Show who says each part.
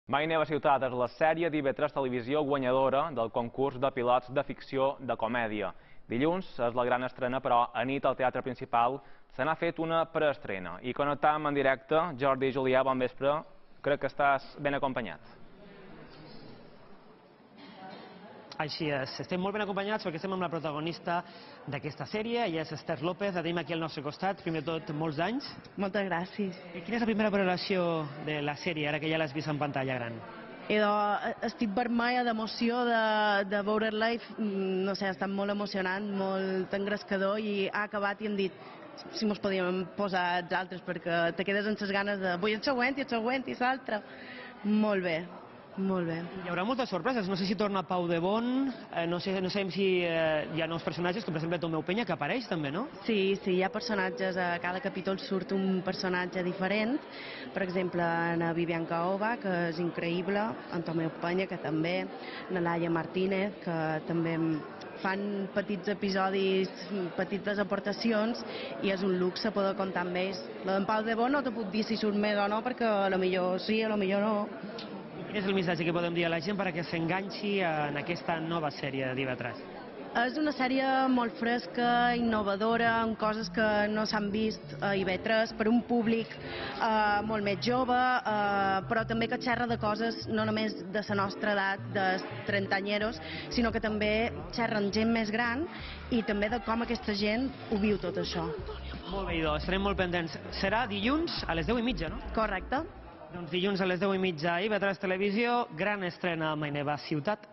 Speaker 1: Mai neva ciutat és la sèrie d'IV3 Televisió guanyadora del concurs de pilots de ficció de comèdia. Dilluns és la gran estrena, però a nit al Teatre Principal se n'ha fet una preestrena. I connectam en directe, Jordi i Julià, bon vespre. Crec que estàs ben acompanyat.
Speaker 2: Així és, estem molt ben acompanyats perquè estem amb la protagonista d'aquesta sèrie, ella és Esther López, la tenim aquí al nostre costat, primer de tot, molts anys.
Speaker 3: Moltes gràcies.
Speaker 2: Quina és la primera valoració de la sèrie, ara que ja l'has vist en pantalla gran?
Speaker 3: Estic vermella d'emoció de veure live, no sé, ha estat molt emocionant, molt engrescador i ha acabat i hem dit si mos podíem posar els altres perquè te quedes amb les ganes de vull el següent i l'altre. Molt bé. Molt bé.
Speaker 2: Hi haurà moltes sorpreses, no sé si torna Pau de Bon, no sabem si hi ha nous personatges, com per exemple Tomeu Penya, que apareix també, no?
Speaker 3: Sí, hi ha personatges, a cada capítol surt un personatge diferent, per exemple, na Vivian Caoba, que és increïble, en Tomeu Penya, que també, na Laia Martínez, que també fan petits episodis, petites aportacions, i és un luxe poder comptar amb ells. La d'en Pau de Bon no te puc dir si surt més o no, perquè a lo millor sí, a lo millor no.
Speaker 2: Quin és el missatge que podem dir a la gent perquè s'enganxi en aquesta nova sèrie d'IV3?
Speaker 3: És una sèrie molt fresca, innovadora, amb coses que no s'han vist a IV3 per un públic molt més jove, però també que xerra de coses no només de la nostra edat, dels trentañeros, sinó que també xerra amb gent més gran i també de com aquesta gent ho viu tot això.
Speaker 2: Molt bé, idò, estarem molt pendents. Serà dilluns a les 10:30, no?
Speaker 3: Correcte.
Speaker 2: Doncs dilluns a les 10:30 a IV3 Televisió, gran estrena a Mai Neva Ciutat.